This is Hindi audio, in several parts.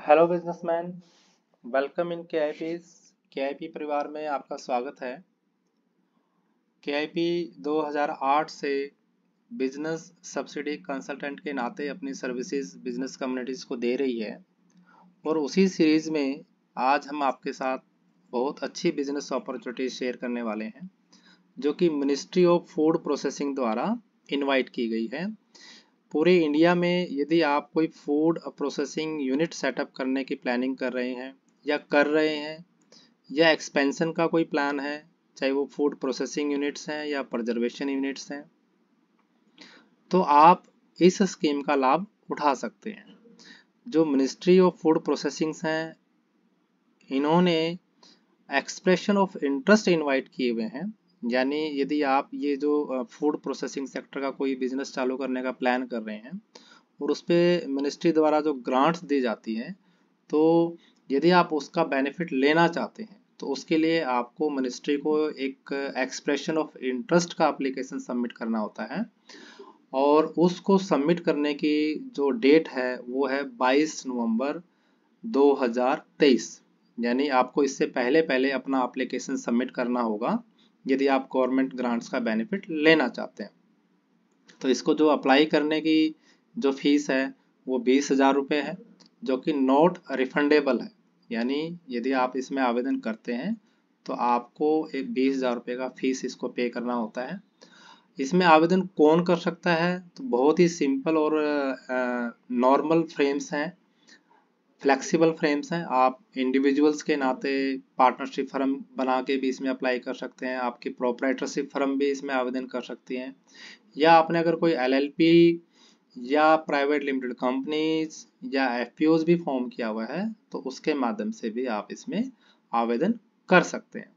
हेलो बिजनेसमैन, वेलकम इन केआईपी परिवार में आपका स्वागत है। केआईपी 2008 से बिजनेस सब्सिडी कंसल्टेंट के नाते अपनी सर्विसेज बिजनेस कम्युनिटीज को दे रही है और उसी सीरीज में आज हम आपके साथ बहुत अच्छी बिजनेस अपॉर्चुनिटीज शेयर करने वाले हैं जो कि मिनिस्ट्री ऑफ फूड प्रोसेसिंग द्वारा इनवाइट की गई है। पूरे इंडिया में यदि आप कोई फूड प्रोसेसिंग यूनिट सेटअप करने की प्लानिंग कर रहे हैं या कर रहे हैं या एक्सपेंशन का कोई प्लान है, चाहे वो फूड प्रोसेसिंग यूनिट्स हैं या प्रिजर्वेशन यूनिट्स हैं, तो आप इस स्कीम का लाभ उठा सकते हैं। जो मिनिस्ट्री ऑफ फूड प्रोसेसिंग हैं, इन्होंने एक्सप्रेशन ऑफ इंटरेस्ट इनवाइट किए हुए हैं। यानी यदि आप ये जो फूड प्रोसेसिंग सेक्टर का कोई बिजनेस चालू करने का प्लान कर रहे हैं और उस पर मिनिस्ट्री द्वारा जो ग्रांट्स दी जाती हैं, तो यदि आप उसका बेनिफिट लेना चाहते हैं तो उसके लिए आपको मिनिस्ट्री को एक एक्सप्रेशन ऑफ इंटरेस्ट का एप्लीकेशन सबमिट करना होता है और उसको सबमिट करने की जो डेट है वो है 22 नवंबर 2023। यानी आपको इससे पहले पहले अपना एप्लीकेशन सबमिट करना होगा यदि आप गवर्नमेंट ग्रांट्स का बेनिफिट लेना चाहते हैं। तो इसको जो अप्लाई करने की जो फीस है वो 20,000 रुपये है, जो कि नॉट रिफंडेबल है। यानी यदि आप इसमें आवेदन करते हैं तो आपको एक 20,000 रुपये का फीस इसको पे करना होता है। इसमें आवेदन कौन कर सकता है? तो बहुत ही सिंपल और नॉर्मल फ्रेम्स हैं, फ्लेक्सिबल फ्रेम्स हैं। आप इंडिविजुअल्स के नाते पार्टनरशिप फर्म बना के भी इसमें अप्लाई कर सकते हैं, आपकी प्रोप्राइटरशिप फर्म भी इसमें आवेदन कर सकती हैं, या आपने अगर कोई एलएलपी या प्राइवेट लिमिटेड कंपनीज या एफपीओज भी फॉर्म किया हुआ है तो उसके माध्यम से भी आप इसमें आवेदन कर सकते हैं।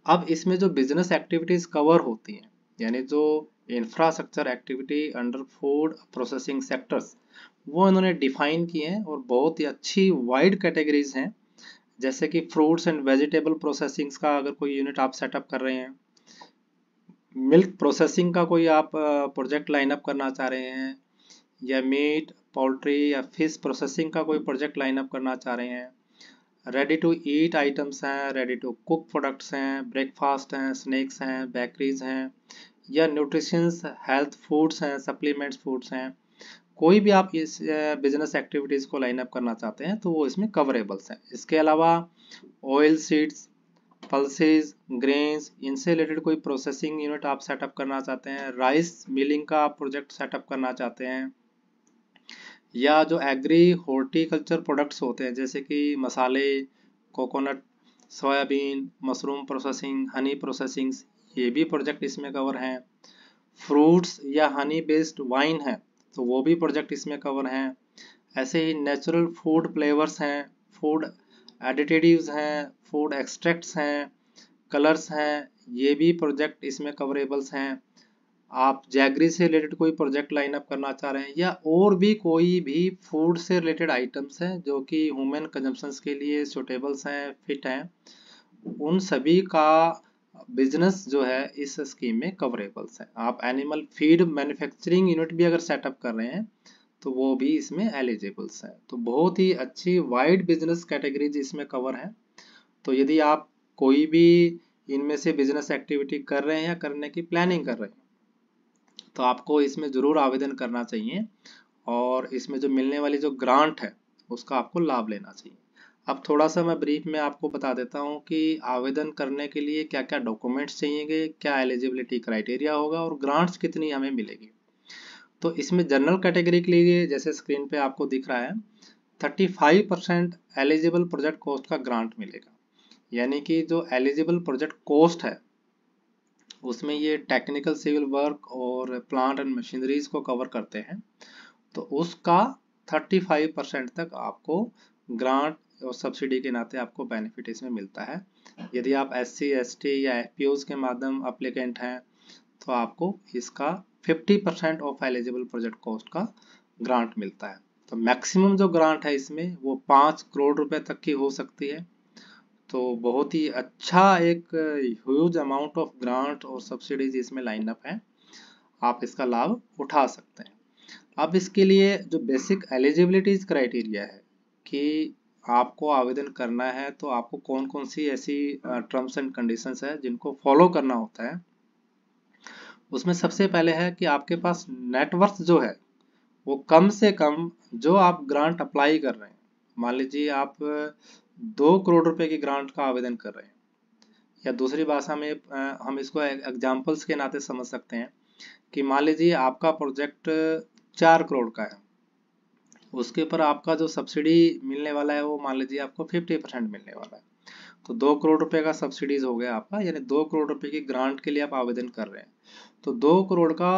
अब इसमें जो बिजनेस एक्टिविटीज कवर होती हैं, यानी जो infrastructure activity under food processing sectors, वो इन्होंने डिफाइन किए हैं और बहुत ही अच्छी वाइड कैटेगरीज हैं। जैसे कि फ्रूट्स एंड वेजिटेबल प्रोसेसिंग का अगर कोई यूनिट आप सेटअप कर रहे हैं, मिल्क प्रोसेसिंग का कोई आप प्रोजेक्ट लाइन अप करना चाह रहे हैं, या मीट पोल्ट्री या फिश प्रोसेसिंग का कोई प्रोजेक्ट लाइन अप करना चाह रहे हैं, रेडी टू ईट आइटम्स हैं, रेडी टू कुक प्रोडक्ट्स हैं, ब्रेकफास्ट हैं, स्नैक्स हैं, बेकरीज हैं, या न्यूट्रिशंस हेल्थ फूड्स हैं, सप्लीमेंट्स फूड्स हैं, कोई भी आप इस बिजनेस एक्टिविटीज को लाइन अप करना चाहते हैं तो वो इसमें कवरेबल्स हैं। इसके अलावा ऑयल सीड्स, पल्सेस, ग्रेन्स, इनसे रिलेटेड कोई प्रोसेसिंग यूनिट आप सेटअप करना चाहते हैं, राइस मिलिंग का आप प्रोजेक्ट सेटअप करना चाहते हैं, या जो एग्री हॉर्टिकल्चर प्रोडक्ट्स होते हैं जैसे कि मसाले, coconut, soybean, mushroom processing, honey processing, ये भी प्रोजेक्ट इसमें कवर हैं। फ्रूट्स या हनी बेस्ड वाइन है तो वो भी प्रोजेक्ट इसमें कवर हैं। ऐसे ही नेचुरल फूड फ्लेवर्स हैं, फूड एडिटिव्स हैं, फूड एक्सट्रैक्ट्स हैं, कलर्स हैं, ये भी प्रोजेक्ट इसमें कवरेबल्स हैं। आप जैगरी से रिलेटेड कोई प्रोजेक्ट लाइन अप करना चाह रहे हैं, या और भी कोई भी फूड से रिलेटेड आइटम्स हैं जो कि ह्यूमन कंजम्पशंस के लिए सुटेबल्स हैं, फिट हैं, उन सभी का बिजनेस जो है इस स्कीम में कवरेबल्स है। आप एनिमल फीड मैन्युफैक्चरिंग यूनिट भी अगर सेटअप कर रहे हैं तो वो भी इसमें एलिजिबल्स है। तो बहुत ही अच्छी वाइड बिजनेस कैटेगरीज इसमें कवर है। तो यदि आप कोई भी इनमें से बिजनेस एक्टिविटी कर रहे हैं या करने की प्लानिंग कर रहे हैं तो आपको इसमें ज़रूर आवेदन करना चाहिए और इसमें जो मिलने वाली जो ग्रांट है उसका आपको लाभ लेना चाहिए। अब थोड़ा सा मैं ब्रीफ में आपको बता देता हूँ कि आवेदन करने के लिए क्या क्या डॉक्यूमेंट्स चाहिएंगे, क्या एलिजिबिलिटी क्राइटेरिया होगा और ग्रांट्स कितनी हमें मिलेगी। तो इसमें जनरल कैटेगरी के लिए जैसे स्क्रीन पे आपको दिख रहा है 35% एलिजिबल प्रोजेक्ट कॉस्ट का ग्रांट मिलेगा। यानी कि जो एलिजिबल प्रोजेक्ट कॉस्ट है उसमें ये टेक्निकल सिविल वर्क और प्लांट एंड मशीनरीज को कवर करते हैं, तो उसका 35% तक आपको ग्रांट और सब्सिडी के नाते आपको बेनिफिट इसमें मिलता है। यदि आप SC ST या FPOs के माध्यम अप्लीकेंट हैं तो आपको इसका 50% ऑफ एलिजिबल प्रोजेक्ट कॉस्ट का ग्रांट मिलता है। तो मैक्सिमम जो ग्रांट है इसमें वो 5 करोड़ रुपए तक की हो सकती है। तो बहुत ही अच्छा एक ह्यूज अमाउंट ऑफ ग्रांट और सब्सिडीज इसमें लाइन अप है, आप इसका लाभ उठा सकते हैं। अब इसके लिए जो बेसिक एलिजिबिलिटीज क्राइटेरिया है कि आपको आवेदन करना है तो आपको कौन कौन सी ऐसी टर्म्स एंड कंडीशंस है जिनको फॉलो करना होता है। उसमें सबसे पहले है कि आपके पास नेटवर्थ जो है वो कम से कम, जो आप ग्रांट अप्लाई कर रहे हैं, मान लीजिए आप 2 करोड़ रुपए की ग्रांट का आवेदन कर रहे हैं, या दूसरी भाषा में हम इसको एग्जाम्पल्स के नाते समझ सकते हैं कि मान लीजिए आपका प्रोजेक्ट 4 करोड़ का है, उसके ऊपर आपका जो सब्सिडी मिलने वाला है वो मान लीजिए आपको 50% मिलने वाला है। तो 2 करोड़ रुपए का सब्सिडीज हो गया आपका, यानी 2 करोड़ रुपए की ग्रांट के लिए आप आवेदन कर रहे हैं। तो 2 करोड़ का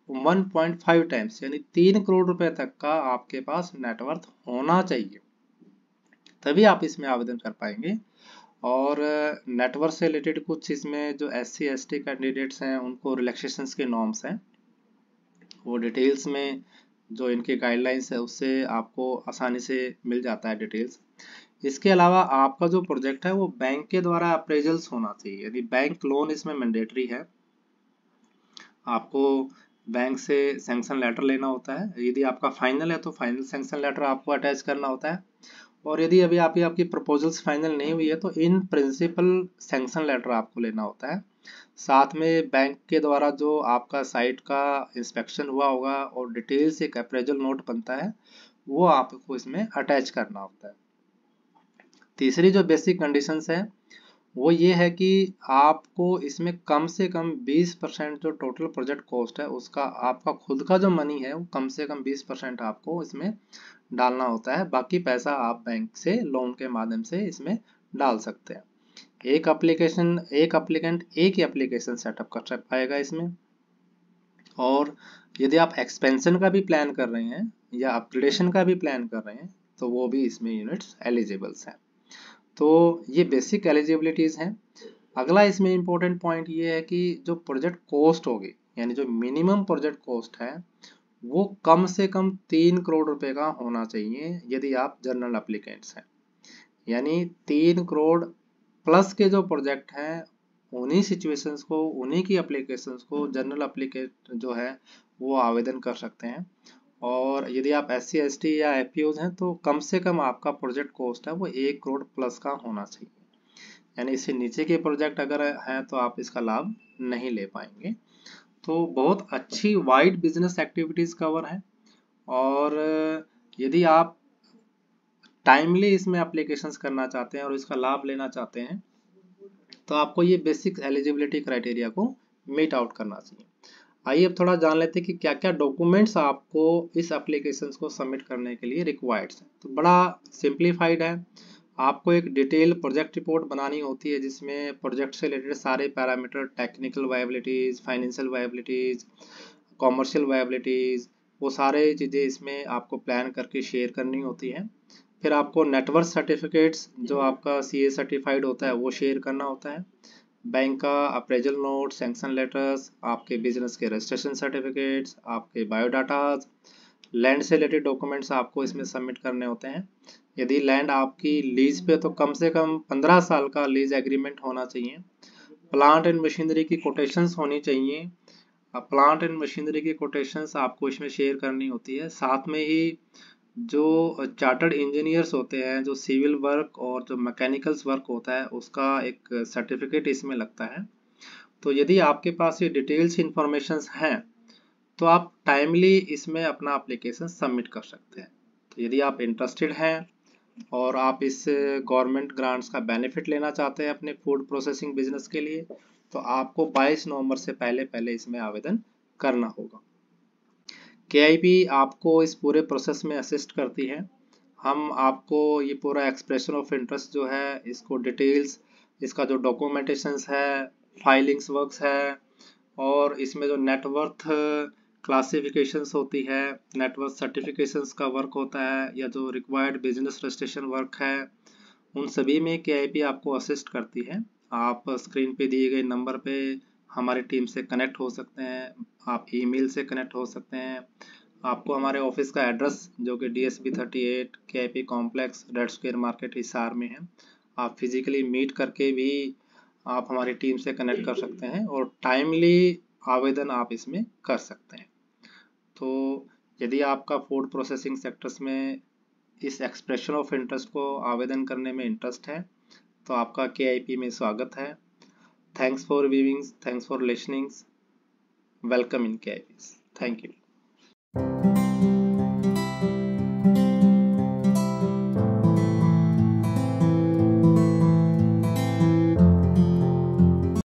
1.5 टाइम्स यानी 3 करोड़ रुपए तक का आपके पास नेटवर्थ होना चाहिए, तभी आप इसमें आवेदन कर पाएंगे। और नेटवर्थ से रिलेटेड कुछ इसमें जो SC ST कैंडिडेट्स हैं उनको रिलैक्सेशंस के नॉर्म्स हैं, वो डिटेल्स में जो इनके गाइडलाइंस है उससे आपको आसानी से मिल जाता है डिटेल्स। इसके अलावा आपका जो प्रोजेक्ट है वो बैंक के द्वारा अप्रेजल्स होना चाहिए, यदि बैंक लोन इसमें मैंडेटरी है। आपको बैंक से सैंक्शन लेटर लेना होता है, यदि आपका फाइनल है तो फाइनल सैंक्शन लेटर आपको अटैच करना होता है, और यदि अभी आपकी प्रपोजल्स फाइनल नहीं हुई है तो इन प्रिंसिपल सैंक्शन लेटर आपको लेना होता है। साथ में बैंक के द्वारा जो आपका साइट का इंस्पेक्शन हुआ होगा और डिटेल्स एक अप्रेजल नोट बनता है, वो आपको इसमें अटैच करना होता है। तीसरी जो बेसिक कंडीशंस है वो ये है कि आपको इसमें कम से कम 20% जो टोटल प्रोजेक्ट कॉस्ट है उसका आपका खुद का जो मनी है वो कम से कम 20% आपको इसमें डालना होता है। बाकी पैसा आप बैंक से लोन के माध्यम से इसमें डाल सकते हैं। एक एप्लीकेंट एक ही एप्लीकेशन सेटअप कर पाएगा इसमें। और यदि आप एक्सपेंशन का भी प्लान कर रहे हैं या अपग्रेडेशन का भी प्लान कर रहे हैं तो वो भी इसमें यूनिट्स एलिजिबल्स हैं। तो ये बेसिक एलिजिबिलिटीज हैं। अगला इसमें इम्पोर्टेंट पॉइंट ये है कि जो प्रोजेक्ट कॉस्ट होगी, यानी जो मिनिमम प्रोजेक्ट कॉस्ट है वो कम से कम 3 करोड़ रुपए का होना चाहिए यदि आप जनरल एप्लीकेंट्स हैं। यानी 3 करोड़ प्लस के जो प्रोजेक्ट हैं उन्हीं सिचुएशंस को, उन्हीं की एप्लीकेशंस को जनरल एप्लीकेट जो है वो आवेदन कर सकते हैं। और यदि आप SC ST या FPOs हैं तो कम से कम आपका प्रोजेक्ट कॉस्ट है वो 1 करोड़ प्लस का होना चाहिए, यानी इससे नीचे के प्रोजेक्ट अगर हैं तो आप इसका लाभ नहीं ले पाएंगे। तो बहुत अच्छी वाइड बिजनेस एक्टिविटीज कवर है, और यदि आप टाइमली इसमें एप्लीकेशंस करना चाहते हैं और इसका लाभ लेना चाहते हैं तो आपको ये बेसिक एलिजिबिलिटी क्राइटेरिया को मीट आउट करना चाहिए। आइए अब थोड़ा जान लेते हैं कि क्या क्या डॉक्यूमेंट्स आपको इस एप्लीकेशंस को सबमिट करने के लिए रिक्वायर्ड है। तो बड़ा सिंप्लीफाइड है। आपको एक डिटेल प्रोजेक्ट रिपोर्ट बनानी होती है जिसमें प्रोजेक्ट से रिलेटेड सारे पैरामीटर, टेक्निकल वायबिलिटीज, फाइनेंशियल वायबिलिटीज, कॉमर्शियल वायबिलिटीज, वो सारे चीज़ें इसमें आपको प्लान करके शेयर करनी होती है। फिर आपको नेटवर्क सर्टिफिकेट्स जो आपका CA सर्टिफाइड होता है वो शेयर करना होता है। बैंक का अप्रेजल नोट, सैंक्शन लेटर्स, आपके बिजनेस के रजिस्ट्रेशन सर्टिफिकेट्स, आपके बायोडाटाज, लैंड से रिलेटेड डॉक्यूमेंट्स आपको इसमें सबमिट करने होते हैं। यदि लैंड आपकी लीज पे तो कम से कम 15 साल का लीज एग्रीमेंट होना चाहिए। प्लांट एंड मशीनरी की कोटेशंस होनी चाहिए। प्लांट एंड मशीनरी की कोटेशंस आपको इसमें शेयर करनी होती है। साथ में ही जो चार्टर्ड इंजीनियर्स होते हैं, जो सिविल वर्क और जो मैकेनिकल्स वर्क होता है उसका एक सर्टिफिकेट इसमें लगता है। तो यदि आपके पास ये डिटेल्स इंफॉर्मेशंस हैं तो आप टाइमली इसमें अपना एप्लीकेशन सबमिट कर सकते हैं। तो यदि आप इंटरेस्टेड हैं और आप इस गवर्नमेंट ग्रांट्स का बेनिफिट लेना चाहते हैं अपने फूड प्रोसेसिंग बिजनेस के लिए तो आपको 22 नवंबर से पहले पहले इसमें आवेदन करना होगा। KIP आपको इस पूरे प्रोसेस में असिस्ट करती है। हम आपको ये पूरा एक्सप्रेशन ऑफ इंटरेस्ट जो है इसको डिटेल्स, इसका जो डॉक्यूमेंटेशंस है, फाइलिंग्स वर्क्स है, और इसमें जो नेटवर्थ क्लासिफिकेशंस होती है, नेटवर्थ सर्टिफिकेशंस का वर्क होता है, या जो रिक्वायर्ड बिजनेस रजिस्ट्रेशन वर्क है, उन सभी में KIP आपको असिस्ट करती है। आप स्क्रीन पे दिए गए नंबर पे हमारी टीम से कनेक्ट हो सकते हैं, आप ईमेल से कनेक्ट हो सकते हैं। आपको हमारे ऑफिस का एड्रेस जो कि DSB 38 KIP complex red square market Hisar में है, आप फिजिकली मीट करके भी आप हमारी टीम से कनेक्ट कर सकते हैं और टाइमली आवेदन आप इसमें कर सकते हैं। तो यदि आपका फूड प्रोसेसिंग सेक्टर्स में इस एक्सप्रेशन ऑफ इंटरेस्ट को आवेदन करने में इंटरेस्ट है तो आपका KIP में स्वागत है। Thanks for viewing, thanks for listening, welcome in KIP। Thank you.